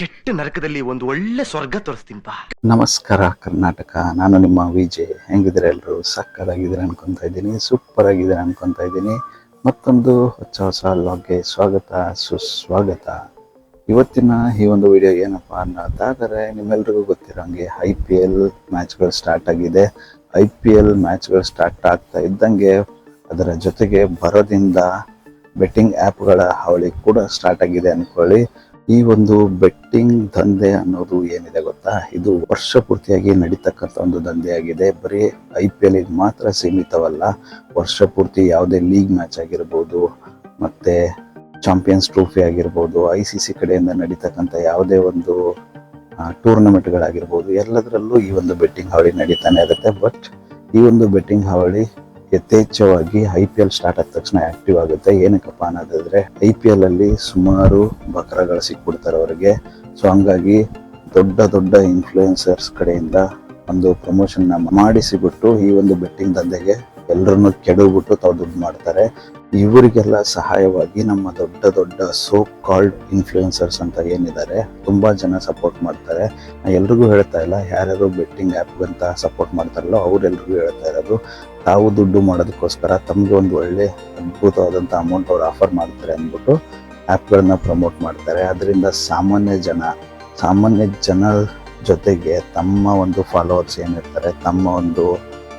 ಕೆಟ್ಟ ನರಕದಲ್ಲಿ ಒಂದು ಒಳ್ಳೆ ಸ್ವರ್ಗ ತೋರಿಸ್ತೀನಿ ಬಾ. ನಮಸ್ಕಾರ ಕರ್ನಾಟಕ, ನಾನು ನಿಮ್ಮ ವಿಜಯ್. ಹೆಂಗಿದ್ರೆ ಎಲ್ಲರೂ ಸಕ್ಕತ್ತಾಗಿದ್ದೀರ ಅನ್ಕೊಂತ ಇದ್ದೀನಿ, ಸೂಪರ್ ಆಗಿದ್ದೀರ ಅನ್ಕೊಂತ ಇದ್ದೀನಿ. ಮತ್ತೊಂದು ಹೊಸ ಲಾಗ್ಗೆ ಸ್ವಾಗತ ಸುಸ್ವಾಗತ. ಇವತ್ತಿನ ಈ ಒಂದು ವಿಡಿಯೋ ಏನಪ್ಪ ಅನ್ನೋದಾದರೆ, ನಿಮ್ಮೆಲ್ರಿಗೂ ಗೊತ್ತಿರೋಂಗೆ IPL ಮ್ಯಾಚ್ಗಳು ಸ್ಟಾರ್ಟ್ ಆಗಿದೆ. IPL ಮ್ಯಾಚ್ಗಳು ಸ್ಟಾರ್ಟ್ ಆಗ್ತಾ ಇದ್ದಂಗೆ ಅದರ ಜೊತೆಗೆ ಬರೋದಿಂದ ಬೆಟ್ಟಿಂಗ್ ಆ್ಯಪ್ಗಳ ಹಾವಳಿ ಕೂಡ ಸ್ಟಾರ್ಟ್ ಆಗಿದೆ ಅಂದ್ಕೊಳ್ಳಿ. ಈ ಒಂದು ಬೆಟ್ಟಿಂಗ್ ದಂಧೆ ಅನ್ನೋದು ಏನಿದೆ ಗೊತ್ತಾ, ಇದು ವರ್ಷ ಪೂರ್ತಿಯಾಗಿ ನಡೀತಕ್ಕಂಥ ಒಂದು ದಂಧೆಯಾಗಿದೆ. ಬರೀ IPL ಮಾತ್ರ ಸೀಮಿತವಲ್ಲ, ವರ್ಷ ಪೂರ್ತಿ ಯಾವುದೇ ಲೀಗ್ ಮ್ಯಾಚ್ ಆಗಿರ್ಬೋದು, ಮತ್ತೆ ಚಾಂಪಿಯನ್ಸ್ ಟ್ರೋಫಿ ಆಗಿರ್ಬೋದು, ICC ಕಡೆಯಿಂದ ನಡೀತಕ್ಕಂಥ ಯಾವುದೇ ಒಂದು ಟೂರ್ನಮೆಂಟ್ಗಳಾಗಿರ್ಬೋದು, ಎಲ್ಲದರಲ್ಲೂ ಈ ಒಂದು ಬೆಟ್ಟಿಂಗ್ ಹಾವಳಿ ನಡೀತಾನೆ ಇರುತ್ತೆ. ಬಟ್ ಈ ಒಂದು ಬೆಟ್ಟಿಂಗ್ ಹಾವಳಿ ಯಥೇಚ್ಛವಾಗಿ IPL ಸ್ಟಾರ್ಟ್ ಆದ ತಕ್ಷಣ ಆಕ್ಟಿವ್ ಆಗುತ್ತೆ. ಏನಕ್ಕಪ್ಪ ಅನ್ನೋದಾದ್ರೆ, IPL ಅಲ್ಲಿ ಸುಮಾರು ಬಕರಗಳು ಸಿಕ್ಬಿಡ್ತಾರೆ ಅವರಿಗೆ. ಸೊ ಹಂಗಾಗಿ ದೊಡ್ಡ ಇನ್ಫ್ಲೂಯೆನ್ಸರ್ಸ್ ಕಡೆಯಿಂದ ಒಂದು ಪ್ರಮೋಷನ್ ಮಾಡಿಸಿಬಿಟ್ಟು ಈ ಒಂದು ಬೆಟ್ಟಿಂಗ್ ದಂಧೆಗೆ ಎಲ್ಲರನ್ನು ಕೆಡವಿಬಿಟ್ಟು ತಾವು ದುಡ್ಡು ಮಾಡ್ತಾರೆ. ಇವರಿಗೆಲ್ಲ ಸಹಾಯವಾಗಿ ನಮ್ಮ ದೊಡ್ಡ ಸೋ ಕಾಲ್ಡ್ ಇನ್ಫ್ಲೂಯೆನ್ಸರ್ಸ್ ಅಂತ ಏನಿದ್ದಾರೆ, ತುಂಬಾ ಜನ ಸಪೋರ್ಟ್ ಮಾಡ್ತಾರೆ. ಎಲ್ರಿಗೂ ಹೇಳ್ತಾ ಇಲ್ಲ, ಯಾರ್ಯಾರು ಬೆಟ್ಟಿಂಗ್ ಆ್ಯಪ್ ಅಂತ ಸಪೋರ್ಟ್ ಮಾಡ್ತಾರಲ್ಲೋ ಅವ್ರೆಲ್ರಿಗೂ ಹೇಳ್ತಾ ಇರೋದು, ತಾವು ದುಡ್ಡು ಮಾಡೋದಕ್ಕೋಸ್ಕರ ತಮಗೆ ಒಂದು ಒಳ್ಳೆ ಅದ್ಭುತವಾದಂಥ ಅಮೌಂಟ್ ಅವ್ರು ಆಫರ್ ಮಾಡ್ತಾರೆ ಅಂದ್ಬಿಟ್ಟು ಆ್ಯಪ್ಗಳನ್ನ ಪ್ರಮೋಟ್ ಮಾಡ್ತಾರೆ. ಅದರಿಂದ ಸಾಮಾನ್ಯ ಜನ ಜೊತೆಗೆ ತಮ್ಮ ಒಂದು ಫಾಲೋವರ್ಸ್ ಏನಿರ್ತಾರೆ, ತಮ್ಮ ಒಂದು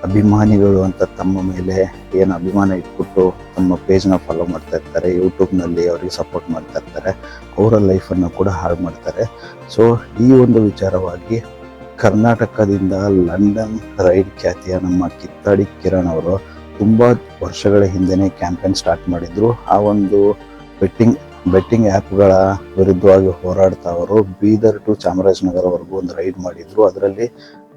ಅಭಿಮಾನಿಗಳು ಅಂತ ತಮ್ಮ ಮೇಲೆ ಏನು ಅಭಿಮಾನ ಇಟ್ಬಿಟ್ಟು ತಮ್ಮ ಪೇಜ್ನ ಫಾಲೋ ಮಾಡ್ತಾ ಇರ್ತಾರೆ, ಯೂಟ್ಯೂಬ್ನಲ್ಲಿ ಅವ್ರಿಗೆ ಸಪೋರ್ಟ್ ಮಾಡ್ತಾ ಇರ್ತಾರೆ, ಅವರ ಲೈಫನ್ನು ಕೂಡ ಹಾಳು ಮಾಡ್ತಾರೆ. ಸೊ ಈ ಒಂದು ವಿಚಾರವಾಗಿ ಕರ್ನಾಟಕದಿಂದ ಲಂಡನ್ ರೈಡ್ ಖ್ಯಾತಿಯ ನಮ್ಮ ಕಿತ್ತಾಡಿ ಕಿರಣ್ ಅವರು ತುಂಬ ವರ್ಷಗಳ ಹಿಂದೆನೇ ಕ್ಯಾಂಪೇನ್ ಸ್ಟಾರ್ಟ್ ಮಾಡಿದ್ರು. ಆ ಒಂದು ಬೆಟ್ಟಿಂಗ್ ಆ್ಯಪ್ಗಳ ವಿರುದ್ಧವಾಗಿ ಹೋರಾಡ್ತಾ ಅವರು ಬೀದರ್ ಟು ಚಾಮರಾಜನಗರವರೆಗೂ ಒಂದು ರೈಡ್ ಮಾಡಿದ್ರು. ಅದರಲ್ಲಿ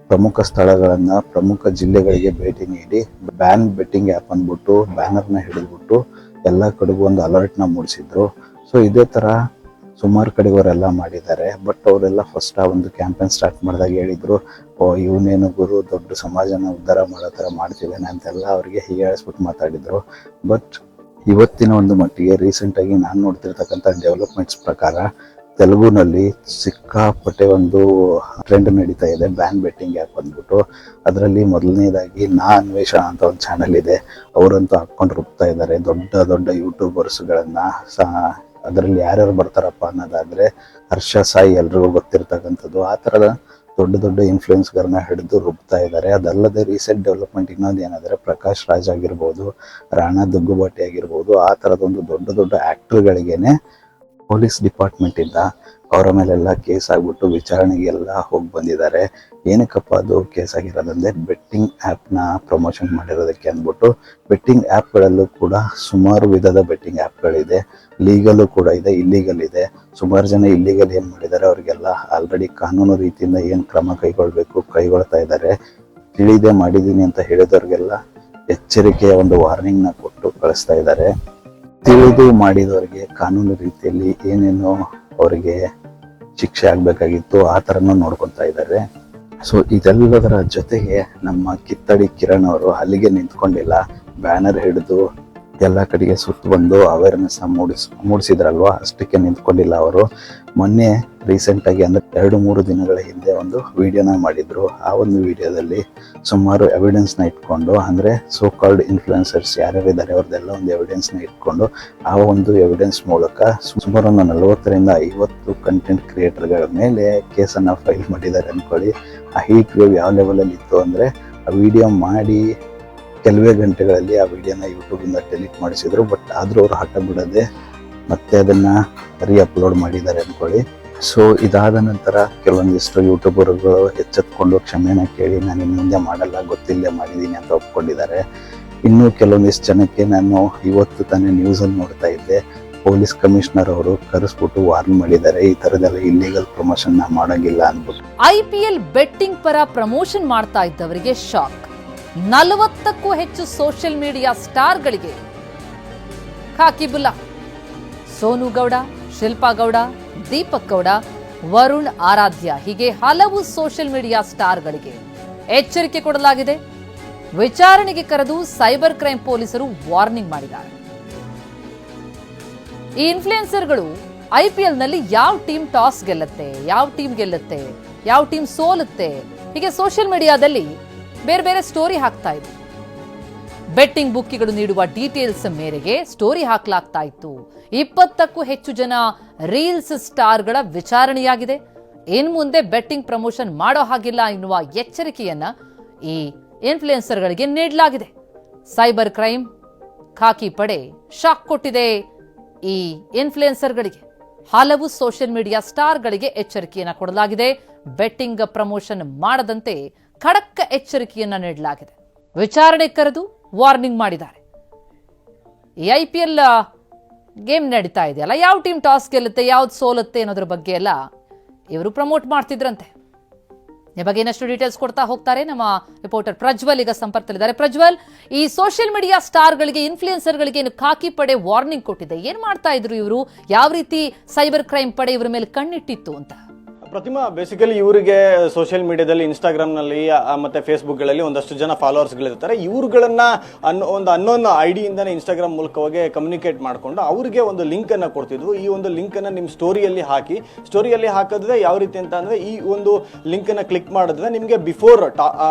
ಪ್ರಮುಖ ಸ್ಥಳಗಳನ್ನು, ಪ್ರಮುಖ ಜಿಲ್ಲೆಗಳಿಗೆ ಭೇಟಿ ನೀಡಿ ಬ್ಯಾನ್ ಬೆಟ್ಟಿಂಗ್ ಆ್ಯಪ್ ಅಂದ್ಬಿಟ್ಟು ಬ್ಯಾನರ್ನ ಹಿಡಿದ್ಬಿಟ್ಟು ಎಲ್ಲ ಕಡೆಗೂ ಒಂದು ಅಲರ್ಟ್ನ ಮೂಡಿಸಿದ್ರು. ಸೊ ಇದೇ ಥರ ಸುಮಾರು ಕಡೆಯವರೆಲ್ಲ ಮಾಡಿದ್ದಾರೆ. ಬಟ್ ಅವರೆಲ್ಲ ಫಸ್ಟ್ ಆ ಒಂದು ಕ್ಯಾಂಪೇನ್ ಸ್ಟಾರ್ಟ್ ಮಾಡಿದಾಗ ಹೇಳಿದ್ರು, ಇವನೇನು ಗುರು ದೊಡ್ಡ ಸಮಾಜನ ಉದ್ಧಾರ ಮಾಡೋ ಥರ ಮಾಡ್ತಿದ್ದಾನೆ ಅಂತೆಲ್ಲ ಅವರಿಗೆ ಹೀಯಾಳಿಸ್ಬಿಟ್ಟು ಮಾತಾಡಿದ್ರು. ಬಟ್ ಇವತ್ತಿನ ಒಂದು ಮಟ್ಟಿಗೆ ರೀಸೆಂಟಾಗಿ ನಾನು ನೋಡ್ತಿರ್ತಕ್ಕಂಥ ಡೆವಲಪ್ಮೆಂಟ್ಸ್ ಪ್ರಕಾರ ತೆಲುಗುನಲ್ಲಿ ಸಿಕ್ಕಾಪಟ್ಟೆ ಒಂದು ಟ್ರೆಂಡ್ ನಡೀತಾ ಇದೆ, ಬ್ಯಾನ್ ಬೆಟ್ಟಿಂಗ್ ಆ್ಯಪ್ ಅಂದ್ಬಿಟ್ಟು. ಅದರಲ್ಲಿ ಮೊದಲನೇದಾಗಿ ಅನ್ವೇಷ ಅಂತ ಒಂದು ಚಾನಲ್ ಇದೆ, ಅವರಂತೂ ಹಾಕ್ಕೊಂಡು ರುಬ್ತಾ ಇದ್ದಾರೆ ದೊಡ್ಡ ಯೂಟ್ಯೂಬರ್ಸ್ಗಳನ್ನು. ಅದರಲ್ಲಿ ಯಾರ್ಯಾರು ಬರ್ತಾರಪ್ಪ ಅನ್ನೋದಾದರೆ ಹರ್ಷ ಸಾಯಿ, ಎಲ್ರಿಗೂ ಗೊತ್ತಿರ್ತಕ್ಕಂಥದ್ದು. ಆ ಥರದ ದೊಡ್ಡ ಇನ್ಫ್ಲೂಯೆನ್ಸ್ಗಳನ್ನ ಹಿಡಿದು ರುಬ್ತಾ ಇದ್ದಾರೆ. ಅದಲ್ಲದೆ ರೀಸೆಂಟ್ ಡೆವಲಪ್ಮೆಂಟ್ ಇನ್ನೊಂದು ಏನಾದರೆ, ಪ್ರಕಾಶ್ ರಾಜ್ ಆಗಿರ್ಬೋದು, ರಾಣಾ ದುಗ್ಗುಬಾಟಿ ಆಗಿರ್ಬೋದು, ಆ ಥರದೊಂದು ದೊಡ್ಡ ಆ್ಯಕ್ಟರ್ಗಳಿಗೇನೆ ಪೊಲೀಸ್ ಡಿಪಾರ್ಟ್ಮೆಂಟಿಂದ ಅವರ ಮೇಲೆಲ್ಲ ಕೇಸ್ ಆಗಿಬಿಟ್ಟು ವಿಚಾರಣೆಗೆಲ್ಲ ಹೋಗಿ ಬಂದಿದ್ದಾರೆ. ಏನಕ್ಕಪ್ಪ ಅದು ಕೇಸ್ ಆಗಿರೋದಂದರೆ, ಬೆಟ್ಟಿಂಗ್ ಆ್ಯಪ್ನ ಪ್ರಮೋಷನ್ ಮಾಡಿರೋದಕ್ಕೆ ಅಂದ್ಬಿಟ್ಟು. ಬೆಟ್ಟಿಂಗ್ ಆ್ಯಪ್ಗಳಲ್ಲೂ ಕೂಡ ಸುಮಾರು ವಿಧದ ಬೆಟ್ಟಿಂಗ್ ಆ್ಯಪ್ಗಳಿದೆ, ಲೀಗಲು ಕೂಡ ಇದೆ, ಇಲ್ಲೀಗಲ್ ಇದೆ. ಸುಮಾರು ಜನ ಇಲ್ಲೀಗಲ್ ಏನು ಮಾಡಿದ್ದಾರೆ, ಅವರಿಗೆಲ್ಲ ಆಲ್ರೆಡಿ ಕಾನೂನು ರೀತಿಯಿಂದ ಏನು ಕ್ರಮ ಕೈಗೊಳ್ತಾ ಇದ್ದಾರೆ. ತಿಳಿದೇ ಮಾಡಿದ್ದೀನಿ ಅಂತ ಹೇಳಿದವ್ರಿಗೆಲ್ಲ ಎಚ್ಚರಿಕೆಯ ಒಂದು ವಾರ್ನಿಂಗ್ನ ಕೊಟ್ಟು ಕಳಿಸ್ತಾ ಇದ್ದಾರೆ. ತಿಳಿದು ಮಾಡಿದವರಿಗೆ ಕಾನೂನು ರೀತಿಯಲ್ಲಿ ಏನೇನು ಅವರಿಗೆ ಶಿಕ್ಷೆ ಆಗಬೇಕಾಗಿತ್ತು ಆ ಥರನೂ ನೋಡ್ಕೊತಾ ಇದ್ದಾರೆ. ಸೊ ಇದೆಲ್ಲದರ ಜೊತೆಗೆ ನಮ್ಮ ಕಿತ್ತಡಿ ಕಿರಣ್ ಅವರು ಅಲ್ಲಿಗೆ ನಿಂತ್ಕೊಂಡಿಲ್ಲ, ಬ್ಯಾನರ್ ಹಿಡಿದು ಎಲ್ಲ ಕಡೆಗೆ ಸುತ್ತು ಬಂದು ಅವೇರ್ನೆಸ್ನ ಮೂಡಿಸಿದ್ರಲ್ವ, ಅಷ್ಟಕ್ಕೆ ನಿಂತ್ಕೊಂಡಿಲ್ಲ ಅವರು. ಮೊನ್ನೆ ರೀಸೆಂಟಾಗಿ ಅಂದರೆ 2-3 ದಿನಗಳ ಹಿಂದೆ ಒಂದು ವಿಡಿಯೋನ ಮಾಡಿದ್ರು. ಆ ಒಂದು ವಿಡಿಯೋದಲ್ಲಿ ಸುಮಾರು ಎವಿಡೆನ್ಸ್ನ ಇಟ್ಕೊಂಡು, ಅಂದರೆ ಸೋ ಕಾಲ್ಡ್ ಇನ್ಫ್ಲುಯೆನ್ಸರ್ಸ್ ಯಾರ್ಯಾರಿದ್ದಾರೆ ಅವ್ರದ್ದೆಲ್ಲ ಒಂದು ಎವಿಡೆನ್ಸ್ನ ಇಟ್ಕೊಂಡು, ಆ ಒಂದು ಎವಿಡೆನ್ಸ್ ಮೂಲಕ ಸುಮಾರು 40ರಿಂದ 50 ಕಂಟೆಂಟ್ ಕ್ರಿಯೇಟರ್ಗಳ ಮೇಲೆ ಕೇಸನ್ನು ಫೈಲ್ ಮಾಡಿದ್ದಾರೆ ಅಂದ್ಕೊಳ್ಳಿ. ಆ ಹೀಟ್ ವೇವ್ ಯಾವ ಲೆವೆಲಲ್ಲಿ ಇತ್ತು ಅಂದರೆ, ಆ ವಿಡಿಯೋ ಮಾಡಿ ಕೆಲವೇ ಗಂಟೆಗಳಲ್ಲಿ ಆ ವಿಡಿಯೋನ ಯೂಟ್ಯೂಬಿಂದ ಡೆಲೀಟ್ ಮಾಡಿಸಿದ್ರು. ಬಟ್ ಆದರೂ ಅವರು ಹಠ ಬಿಡದೆ ಮತ್ತೆ ಅದನ್ನು ಅಪ್ಲೋಡ್ ಮಾಡಿದ್ದಾರೆ ಅಂದ್ಕೊಳ್ಳಿ. ಸೊ ಇದಾದ ನಂತರ ಕೆಲವೊಂದಿಷ್ಟು ಯೂಟ್ಯೂಬರ್ಗಳು ಎಚ್ಚೆತ್ಕೊಂಡು ಕ್ಷಮೆನ ಕೇಳಿ, ನಾನು ಇನ್ನು ಮುಂದೆ ಮಾಡಲ್ಲ, ಗೊತ್ತಿಲ್ಲದೆ ಮಾಡಿದ್ದೀನಿ ಅಂತ ಒಪ್ಕೊಂಡಿದ್ದಾರೆ. ಇನ್ನೂ ಕೆಲವೊಂದಿಷ್ಟು ಜನಕ್ಕೆ ನಾನು ಇವತ್ತು ತಾನೇ ನ್ಯೂಸಲ್ಲಿ ನೋಡ್ತಾ ಇದ್ದೆ, ಪೊಲೀಸ್ ಕಮಿಷನರ್ ಅವರು ಕರೆಸ್ಬಿಟ್ಟು ವಾರ್ನ್ ಮಾಡಿದ್ದಾರೆ, ಈ ಥರದೆಲ್ಲ ಇಲ್ಲಿಗಲ್ ಪ್ರಮೋಷನ್ನ ಮಾಡೋಂಗಿಲ್ಲ ಅಂದ್ಬಿಟ್ಟು. IPL ಬೆಟ್ಟಿಂಗ್ ಪರ ಪ್ರಮೋಷನ್ ಮಾಡ್ತಾ ಇದ್ದವರಿಗೆ ಶಾಕ್. 40ಕ್ಕೂ ಹೆಚ್ಚು ಸೋಷಿಯಲ್ ಮೀಡಿಯಾ ಸ್ಟಾರ್ಗಳಿಗೆ ಖಾಕಿ ಬುಲ್ಲ. ಸೋನು ಗೌಡ, ಶಿಲ್ಪಾ ಗೌಡ, ದೀಪಕ್ ಗೌಡ, ವರುಣ್ ಆರಾಧ್ಯ, ಹೀಗೆ ಹಲವು ಸೋಷಿಯಲ್ ಮೀಡಿಯಾ ಸ್ಟಾರ್ಗಳಿಗೆ ಎಚ್ಚರಿಕೆ ಕೊಡಲಾಗಿದೆ. ವಿಚಾರಣೆಗೆ ಕರೆದು ಸೈಬರ್ ಕ್ರೈಮ್ ಪೊಲೀಸರು ವಾರ್ನಿಂಗ್ ಮಾಡಿದ್ದಾರೆ. ಈ ಇನ್ಫ್ಲುಯೆನ್ಸರ್ಗಳು IPL ನಲ್ಲಿ ಯಾವ ಟೀಮ್ ಟಾಸ್ ಗೆಲ್ಲುತ್ತೆ, ಯಾವ ಟೀಮ್ ಗೆಲ್ಲುತ್ತೆ, ಯಾವ ಟೀಮ್ ಸೋಲುತ್ತೆ, ಹೀಗೆ ಸೋಷಿಯಲ್ ಮೀಡಿಯಾದಲ್ಲಿ ಬೇರೆ ಬೇರೆ ಸ್ಟೋರಿ ಹಾಕ್ತಾ ಇದ್ರು. ಬೆಟ್ಟಿಂಗ್ ಬುಕ್ಕಿಗಳು ನೀಡುವ ಡೀಟೇಲ್ಸ್ ಮೇರೆಗೆ ಸ್ಟೋರಿ ಹಾಕಲಾಗ್ತಾ ಇತ್ತು. 20ಕ್ಕೂ ಹೆಚ್ಚು ಜನ ರೀಲ್ಸ್ ಸ್ಟಾರ್ಗಳ ವಿಚಾರಣೆಯಾಗಿದೆ. ಇನ್ನು ಮುಂದೆ ಬೆಟ್ಟಿಂಗ್ ಪ್ರಮೋಷನ್ ಮಾಡೋ ಹಾಗಿಲ್ಲ ಎನ್ನುವ ಎಚ್ಚರಿಕೆಯನ್ನ ಈ ಇನ್ಫ್ಲುಯೆನ್ಸರ್ಗಳಿಗೆ ನೀಡಲಾಗಿದೆ. ಸೈಬರ್ ಕ್ರೈಮ್ ಖಾಕಿ ಪಡೆ ಶಾಕ್ ಕೊಟ್ಟಿದೆ ಈ ಇನ್ಫ್ಲುಯೆನ್ಸರ್ಗಳಿಗೆ. ಹಲವು ಸೋಷಿಯಲ್ ಮೀಡಿಯಾ ಸ್ಟಾರ್ಗಳಿಗೆ ಎಚ್ಚರಿಕೆಯನ್ನ ಕೊಡಲಾಗಿದೆ. ಬೆಟ್ಟಿಂಗ್ ಪ್ರಮೋಷನ್ ಮಾಡದಂತೆ ಖಡಕ್ ಎಚ್ಚರಿಕೆಯನ್ನ ನೀಡಲಾಗಿದೆ. ವಿಚಾರಣೆ ಕರೆದು ವಾರ್ನಿಂಗ್ ಮಾಡಿದ್ದಾರೆ. ಈ IPL ಗೇಮ್ ನಡೀತಾ ಇದೆಯಲ್ಲ, ಯಾವ ಟೀಮ್ ಟಾಸ್ ಗೆಲ್ಲುತ್ತೆ, ಯಾವ್ದು ಸೋಲುತ್ತೆ ಅನ್ನೋದ್ರ ಬಗ್ಗೆ ಎಲ್ಲ ಇವರು ಪ್ರಮೋಟ್ ಮಾಡ್ತಿದ್ರಂತೆ. ಈ ಬಗ್ಗೆ ಇನ್ನಷ್ಟು ಡೀಟೇಲ್ಸ್ ಕೊಡ್ತಾ ಹೋಗ್ತಾರೆ ನಮ್ಮ ರಿಪೋರ್ಟರ್ ಪ್ರಜ್ವಲ್. ಈಗ ಸಂಪರ್ಕದಲ್ಲಿದ್ದಾರೆ. ಪ್ರಜ್ವಲ್, ಈ ಸೋಷಿಯಲ್ ಮೀಡಿಯಾ ಸ್ಟಾರ್ಗಳಿಗೆ, ಇನ್ಫ್ಲುಯೆನ್ಸರ್ಗಳಿಗೆ ಖಾಕಿ ಪಡೆ ವಾರ್ನಿಂಗ್ ಕೊಟ್ಟಿದೆ. ಏನ್ ಮಾಡ್ತಾ ಇದ್ರು ಇವರು? ಯಾವ ರೀತಿ ಸೈಬರ್ ಕ್ರೈಮ್ ಪಡೆ ಇವರ ಮೇಲೆ ಕಣ್ಣಿಟ್ಟಿತ್ತು ಅಂತ? ಪ್ರತಿಮಾ, ಬೇಸಿಕಲಿ ಇವರಿಗೆ ಸೋಷಿಯಲ್ ಮೀಡಿಯಾದಲ್ಲಿ, ಇನ್ಸ್ಟಾಗ್ರಾಮ್ನಲ್ಲಿ ಮತ್ತೆ ಫೇಸ್ಬುಕ್ಗಳಲ್ಲಿ ಒಂದಷ್ಟು ಜನ ಫಾಲೋವರ್ಸ್ಗಳಿರ್ತಾರೆ. ಇವ್ರುಗಳನ್ನ ಒಂದು ಅನ್ನೋನ್ ID-ಇಂದನೇ ಇನ್ಸ್ಟಾಗ್ರಾಮ್ ಮೂಲಕವಾಗಿ ಕಮ್ಯುನಿಕೇಟ್ ಮಾಡಿಕೊಂಡು ಅವರಿಗೆ ಒಂದು ಲಿಂಕನ್ನು ಕೊಡ್ತಿದ್ವು. ಈ ಒಂದು ಲಿಂಕನ್ನು ನಿಮ್ಮ ಸ್ಟೋರಿಯಲ್ಲಿ ಹಾಕಿ, ಸ್ಟೋರಿಯಲ್ಲಿ ಹಾಕಿದ್ರೆ ಯಾವ ರೀತಿ ಅಂತ ಅಂದರೆ, ಈ ಒಂದು ಲಿಂಕನ್ನು ಕ್ಲಿಕ್ ಮಾಡಿದ್ರೆ ನಿಮಗೆ ಬಿಫೋರ್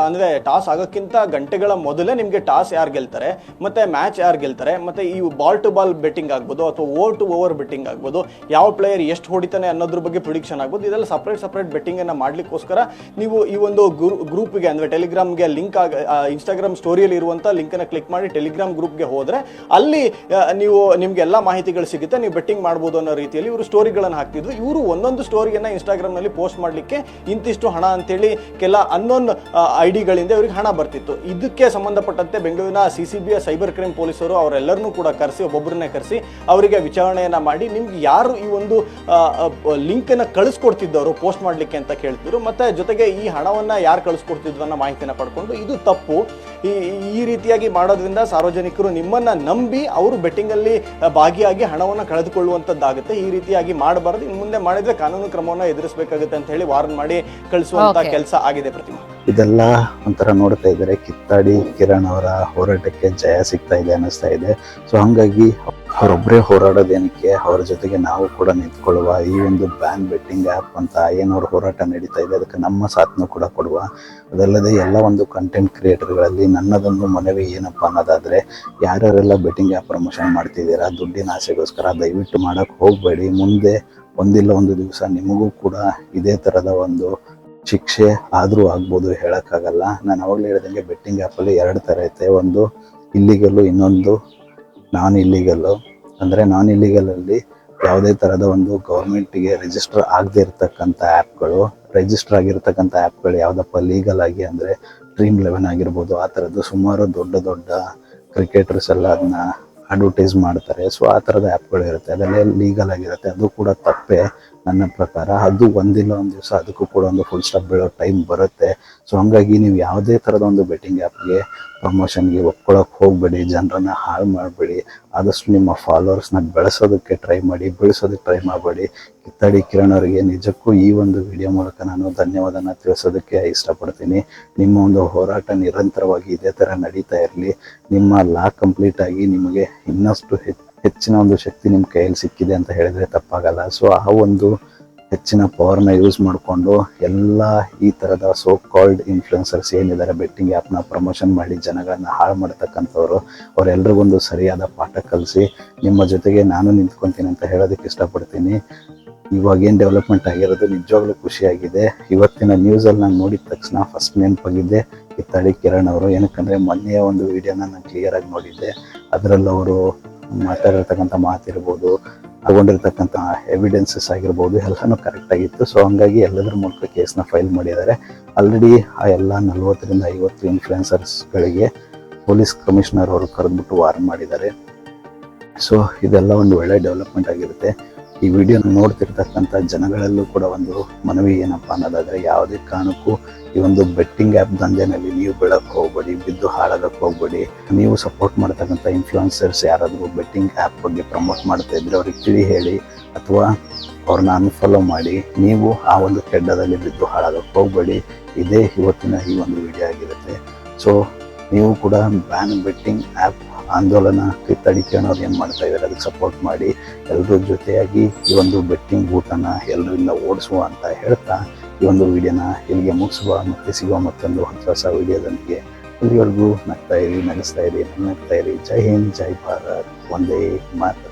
ಅಂದರೆ ಟಾಸ್ ಆಗೋಕ್ಕಿಂತ ಗಂಟೆಗಳ ಮೊದಲೇ ನಿಮಗೆ ಟಾಸ್ ಯಾರು ಗೆಲ್ತಾರೆ, ಮತ್ತು ಮ್ಯಾಚ್ ಯಾರು ಗೆಲ್ತಾರೆ, ಮತ್ತು ಈ ಬಾಲ್ ಟು ಬಾಲ್ ಬೆಟ್ಟಿಂಗ್ ಆಗ್ಬೋದು ಅಥವಾ ಓವರ್ ಟು ಓವರ್ ಬೆಟ್ಟಿಂಗ್ ಆಗ್ಬೋದು, ಯಾವ ಪ್ಲೇಯರ್ ಎಷ್ಟು ಹೊಡಿತಾನೆ ಅನ್ನೋದ್ರ ಬಗ್ಗೆ ಪ್ರಿಡಿಕ್ಷನ್ ಆಗ್ಬೋದು. ಇದೆಲ್ಲ ಸಪ್ರೇಟ್ ಬೆಟ್ಟಿಂಗ್ ಅನ್ನ ಮಾಡ್ಲಿಕ್ಕೋಸ್ಕರ ನೀವು ಈ ಒಂದು ಗ್ರೂಪ್ಗೆ ಅಂದ್ರೆ ಟೆಲಿಗ್ರಾಮ್ಗೆ ಲಿಂಕ್ ಇನ್ಸ್ಟಾಗ್ರಾಮ್ ಸ್ಟೋರಿಯಲ್ಲಿ ಇರುವಂತ ಲಿಂಕ್ ಅನ್ನ ಕ್ಲಿಕ್ ಮಾಡಿ ಟೆಲಿಗ್ರಾಮ್ ಗ್ರೂಪ್ಗೆ ಹೋದ್ರೆ ಅಲ್ಲಿ ನಿಮ್ಗೆ ಎಲ್ಲಾ ಮಾಹಿತಿಗಳು ಸಿಗುತ್ತೆ, ನೀವು ಬೆಟ್ಟಿಂಗ್ ಮಾಡಬಹುದು ಅನ್ನೋ ರೀತಿಯಲ್ಲಿ ಇವರು ಸ್ಟೋರಿಗಳನ್ನು ಹಾಕ್ತಿದ್ರು. ಇವರು ಒಂದೊಂದು ಸ್ಟೋರಿಯನ್ನ ಇನ್ಸ್ಟಾಗ್ರಾಮ್ ನಲ್ಲಿ ಪೋಸ್ಟ್ ಮಾಡ್ಲಿಕ್ಕೆ ಇಂತಿಷ್ಟು ಹಣ ಅಂತೇಳಿ ಕೆಲ ಅನ್ನೋನ್ ID-ಗಳಿಂದ ಇವರಿಗೆ ಹಣ ಬರ್ತಿತ್ತು. ಇದಕ್ಕೆ ಸಂಬಂಧಪಟ್ಟಂತೆ ಬೆಂಗಳೂರಿನ CCB ಸೈಬರ್ ಕ್ರೈಮ್ ಪೊಲೀಸರು ಅವರೆಲ್ಲರನ್ನೂ ಕೂಡ ಕರೆಸಿ, ಒಬ್ಬೊಬ್ಬರನ್ನೇ ಕರೆಸಿ ಅವರಿಗೆ ವಿಚಾರಣೆಯನ್ನ ಮಾಡಿ, ನಿಮ್ಗೆ ಯಾರು ಈ ಒಂದು ಲಿಂಕ್ ಅನ್ನ ಕಳಿಸ್ಕೊಡ್ತಿದ್ದವರು ಪೋಸ್ಟ್ ಮಾಡ್ಲಿಕ್ಕೆ ಅಂತ ಕೇಳ್ತಿದ್ರು, ಮತ್ತೆ ಜೊತೆಗೆ ಈ ಹಣವನ್ನ ಯಾರು ಕಳಿಸ್ಕೊಡ್ತಿದ್ರು ಅನ್ನೋ ಮಾಹಿತಿನ ಪಡ್ಕೊಂಡು ಇದು ತಪ್ಪು, ಈ ರೀತಿಯಾಗಿ ಮಾಡೋದ್ರಿಂದ ಸಾರ್ವಜನಿಕರು ನಿಮ್ಮನ್ನ ನಂಬಿ ಅವರು ಬೆಟ್ಟಿಂಗ್ ಅಲ್ಲಿ ಭಾಗಿಯಾಗಿ ಹಣವನ್ನ ಕಳೆದುಕೊಳ್ಳುವಂತದ್ದಾಗುತ್ತೆ. ಈ ರೀತಿಯಾಗಿ ಮಾಡಬಾರದು, ಇನ್ನು ಮುಂದೆ ಮಾಡಿದ್ರೆ ಕಾನೂನು ಕ್ರಮವನ್ನ ಎದುರಿಸಬೇಕಾಗುತ್ತೆ ಅಂತ ಹೇಳಿ ವಾರ್ನ್ ಮಾಡಿ ಕಳಿಸುವಂತ ಕೆಲಸ ಆಗಿದೆ. ಪ್ರತಿಮಾ, ಇದೆಲ್ಲ ಒಂಥರ ನೋಡ್ತಾ ಇದ್ದಾರೆ, ಕಿತ್ತಾಡಿ ಕಿರಣ್ ಅವರ ಹೋರಾಟಕ್ಕೆ ಜಯ ಸಿಗ್ತಾ ಇದೆ ಅನ್ನಿಸ್ತಾ ಇದೆ. ಸೊ ಹಂಗಾಗಿ ಅವರೊಬ್ಬರೇ ಹೋರಾಡೋದೇನಕ್ಕೆ, ಅವರ ಜೊತೆಗೆ ನಾವು ಕೂಡ ನಿಂತ್ಕೊಳ್ಳುವ. ಈ ಒಂದು ಬ್ಯಾನ್ ಬೆಟ್ಟಿಂಗ್ ಆ್ಯಪ್ ಅಂತ ಏನವ್ರ ಹೋರಾಟ ನಡೀತಾ ಇದೆ, ಅದಕ್ಕೆ ನಮ್ಮ ಸಾಥ್ನು ಕೂಡ ಕೊಡುವ. ಅದಲ್ಲದೆ ಎಲ್ಲ ಒಂದು ಕಂಟೆಂಟ್ ಕ್ರಿಯೇಟರ್ಗಳಲ್ಲಿ ನನ್ನದೊಂದು ಮನವಿ ಏನಪ್ಪ ಅನ್ನೋದಾದರೆ, ಯಾರ್ಯಾರೆಲ್ಲ ಬೆಟ್ಟಿಂಗ್ ಆ್ಯಪ್ ಪ್ರಮೋಷನ್ ಮಾಡ್ತಿದ್ದೀರಾ ದುಡ್ಡಿನ ಆಸೆಗೋಸ್ಕರ, ದಯವಿಟ್ಟು ಮಾಡೋಕ್ಕೆ ಹೋಗಬೇಡಿ. ಮುಂದೆ ಒಂದಿಲ್ಲ ಒಂದು ದಿವಸ ನಿಮಗೂ ಕೂಡ ಇದೇ ಥರದ ಒಂದು ಶಿಕ್ಷೆ ಆದರೂ ಆಗ್ಬೋದು, ಹೇಳೋಕ್ಕಾಗಲ್ಲ. ನಾನು ಅವಾಗಲೇ ಹೇಳಿದಂಗೆ ಬೆಟ್ಟಿಂಗ್ ಆ್ಯಪಲ್ಲಿ 2 ಥರ ಐತೆ, ಒಂದು ಇಲ್ಲಿಗಲ್ಲು, ಇನ್ನೊಂದು ನಾನ್ ಇಲ್ಲಿಗಲ್ಲು. ಅಂದರೆ ನಾನ್ ಇಲ್ಲಿಗಲಲ್ಲಿ ಯಾವುದೇ ಥರದ ಒಂದು ಗೌರ್ಮೆಂಟಿಗೆ ರಿಜಿಸ್ಟರ್ ಆಗದೆ ಇರತಕ್ಕಂಥ ಆ್ಯಪ್ಗಳು, ರಿಜಿಸ್ಟರ್ ಆಗಿರ್ತಕ್ಕಂಥ ಆ್ಯಪ್ಗಳು ಯಾವುದಪ್ಪ ಲೀಗಲ್ ಆಗಿ ಅಂದರೆ Dream11 ಆಗಿರ್ಬೋದು, ಆ ಥರದ್ದು ಸುಮಾರು ದೊಡ್ಡ ಕ್ರಿಕೆಟರ್ಸ್ ಎಲ್ಲ ಅದನ್ನ ಅಡ್ವರ್ಟೈಸ್ ಮಾಡ್ತಾರೆ. ಸೊ ಆ ಥರದ ಆ್ಯಪ್ಗಳು ಇರುತ್ತೆ, ಅದೆಲ್ಲ ಲೀಗಲ್ ಆಗಿರುತ್ತೆ. ಅದು ಕೂಡ ತಪ್ಪೇ ನನ್ನ ಪ್ರಕಾರ. ಅದು ಒಂದಿಲ್ಲ ಒಂದು ದಿವಸ ಅದಕ್ಕೂ ಕೂಡ ಒಂದು ಫುಲ್ ಸ್ಟಾಪ್ ಬೀಳೋ ಟೈಮ್ ಬರುತ್ತೆ. ಸೊ ಹಂಗಾಗಿ ನೀವು ಯಾವುದೇ ಥರದ ಒಂದು ಬೆಟ್ಟಿಂಗ್ ಆ್ಯಪ್ಗೆ ಪ್ರಮೋಷನ್ಗೆ ಒಪ್ಕೊಳ್ಳೋಕೆ ಹೋಗಬೇಡಿ, ಜನರನ್ನ ಹಾಳು ಮಾಡಬೇಡಿ. ಆದಷ್ಟು ನಿಮ್ಮ ಫಾಲೋವರ್ಸ್ನ ಬೆಳೆಸೋದಕ್ಕೆ ಟ್ರೈ ಮಾಡಿ, ಬೆಳೆಸೋದಕ್ಕೆ ಟ್ರೈ ಮಾಡಬೇಡಿ. ಕಿತ್ತಾಡಿ ಕಿರಣ್ ಅವರಿಗೆ ನಿಜಕ್ಕೂ ಈ ಒಂದು ವಿಡಿಯೋ ಮೂಲಕ ನಾನು ಧನ್ಯವಾದನ ತಿಳಿಸೋದಕ್ಕೆ ಇಷ್ಟಪಡ್ತೀನಿ. ನಿಮ್ಮ ಒಂದು ಹೋರಾಟ ನಿರಂತರವಾಗಿ ಇದೇ ಥರ ನಡೀತಾ ಇರಲಿ. ನಿಮ್ಮ ಲಾ ಕಂಪ್ಲೀಟ್ ಆಗಿ ನಿಮಗೆ ಇನ್ನಷ್ಟು ಹೆಚ್ಚಿನ ಒಂದು ಶಕ್ತಿ ನಿಮ್ಮ ಕೈಯಲ್ಲಿ ಸಿಕ್ಕಿದೆ ಅಂತ ಹೇಳಿದರೆ ತಪ್ಪಾಗಲ್ಲ. ಸೊ ಆ ಒಂದು ಹೆಚ್ಚಿನ ಪವರ್ನ ಯೂಸ್ ಮಾಡಿಕೊಂಡು ಎಲ್ಲ ಈ ಥರದ ಸೋ ಕಾಲ್ಡ್ ಇನ್ಫ್ಲುಯೆನ್ಸರ್ಸ್ ಏನಿದ್ದಾರೆ, ಬೆಟ್ಟಿಂಗ್ ಆ್ಯಪ್ನ ಪ್ರಮೋಷನ್ ಮಾಡಿ ಜನಗಳನ್ನ ಹಾಳು ಮಾಡ್ತಕ್ಕಂಥವ್ರು, ಅವರೆಲ್ಲರಿಗೊಂದು ಸರಿಯಾದ ಪಾಠ ಕಲಿಸಿ ನಿಮ್ಮ ಜೊತೆಗೆ ನಾನು ನಿಂತ್ಕೊತೀನಿ ಅಂತ ಹೇಳೋದಕ್ಕೆ ಇಷ್ಟಪಡ್ತೀನಿ. ಇವಾಗೇನು ಡೆವಲಪ್ಮೆಂಟ್ ಆಗಿರೋದು ನಿಜವಾಗ್ಲೂ ಖುಷಿಯಾಗಿದೆ. ಇವತ್ತಿನ ನ್ಯೂಸಲ್ಲಿ ನಾನು ನೋಡಿದ ತಕ್ಷಣ ಫಸ್ಟ್ ನೆನಪಾಗಿದ್ದೆ ಕಿತ್ತಾಡಿ ಕಿರಣ್ ಅವರು. ಏನಕ್ಕಂದರೆ ಮೊನ್ನೆಯ ಒಂದು ವಿಡಿಯೋನ ನಾನು ಕ್ಲಿಯರಾಗಿ ನೋಡಿದ್ದೆ. ಅದರಲ್ಲಿ ಅವರು ಮಾತಾಡಿರ್ತಕ್ಕಂಥ ಮಾತಿರ್ಬೋದು, ತಗೊಂಡಿರ್ತಕ್ಕಂಥ ಎವಿಡೆನ್ಸಸ್ ಆಗಿರ್ಬೋದು, ಎಲ್ಲನೂ ಕರೆಕ್ಟ್ ಆಗಿತ್ತು. ಸೊ ಹಂಗಾಗಿ ಎಲ್ಲದರ ಮೂಲಕ ಕೇಸ್ನ ಫೈಲ್ ಮಾಡಿದ್ದಾರೆ. ಆಲ್ರೆಡಿ ಆ ಎಲ್ಲ 40ರಿಂದ 50 ಇನ್ಫ್ಲುಯೆನ್ಸರ್ಸ್ಗಳಿಗೆ ಪೊಲೀಸ್ ಕಮಿಷನರ್ ಅವರು ಕರೆದ್ಬಿಟ್ಟು ವಾರ್ನ್ ಮಾಡಿದ್ದಾರೆ. ಸೊ ಇದೆಲ್ಲ ಒಂದು ಒಳ್ಳೆ ಡೆವಲಪ್ಮೆಂಟ್ ಆಗಿರುತ್ತೆ. ಈ ವಿಡಿಯೋ ನೋಡ್ತಿರ್ತಕ್ಕಂಥ ಜನಗಳಲ್ಲೂ ಕೂಡ ಒಂದು ಮನವಿ ಏನಪ್ಪ ಅನ್ನೋದಾದರೆ, ಯಾವುದೇ ಕಾರಣಕ್ಕೂ ಈ ಒಂದು ಬೆಟ್ಟಿಂಗ್ ಆ್ಯಪ್ ದಂಧೆನಲ್ಲಿ ನೀವು ಬೀಳಕ್ಕೆ ಹೋಗ್ಬೇಡಿ, ಬಿದ್ದು ಹಾಳಾಗಕ್ಕೆ ಹೋಗ್ಬೇಡಿ. ನೀವು ಸಪೋರ್ಟ್ ಮಾಡ್ತಕ್ಕಂಥ ಇನ್ಫ್ಲುಯೆನ್ಸರ್ಸ್ ಯಾರಾದರೂ ಬೆಟ್ಟಿಂಗ್ ಆ್ಯಪ್ ಬಗ್ಗೆ ಪ್ರಮೋಟ್ ಮಾಡ್ತಾ ಇದ್ರೆ ಅವ್ರಿಗೆ ತಿಳಿ ಹೇಳಿ, ಅಥವಾ ಅವ್ರನ್ನ ಅನ್ಫಾಲೋ ಮಾಡಿ. ನೀವು ಆ ಒಂದು ಕೆಡ್ಡದಲ್ಲಿ ಬಿದ್ದು ಹಾಳಾಗಕ್ಕೆ ಹೋಗಬೇಡಿ. ಇದೇ ಇವತ್ತಿನ ಈ ಒಂದು ವಿಡಿಯೋ ಆಗಿರುತ್ತೆ. ಸೊ ನೀವು ಕೂಡ ಬ್ಯಾನ್ ಬೆಟ್ಟಿಂಗ್ ಆ್ಯಪ್ ಆಂದೋಲನ ಕಿತ್ತಡಿಕೆಯವ್ರು ಏನು ಮಾಡ್ತಾ ಇದ್ದಾರೆ ಅದಕ್ಕೆ ಸಪೋರ್ಟ್ ಮಾಡಿ ಎಲ್ಲರೂ ಜೊತೆಯಾಗಿ ಈ ಒಂದು ಬೆಟ್ಟಿಂಗ್ ಊಟನ ಎಲ್ಲರಿಂದ ಓಡಿಸುವ ಅಂತ ಹೇಳ್ತಾ ಈ ಒಂದು ವಿಡಿಯೋನ ಇಲ್ಲಿಗೆ ಮುಗಿಸುವ. ಮತ್ತೆ ಸಿಗುವ ಮತ್ತೊಂದು ಹೊಸ ವಿಡಿಯೋದೊಂದಿಗೆ. ಅಲ್ಲಿವರೆಗೂ ನಗ್ತಾ ಇರಿ, ನಗಿಸ್ತಾ ಇರಿ, ನಗ್ತಾ ಇರಿ. ಜೈ ಹಿಂದ್, ಜೈ ಭಾರತ್, ಒಂದೇ ಮಾತ್ರ.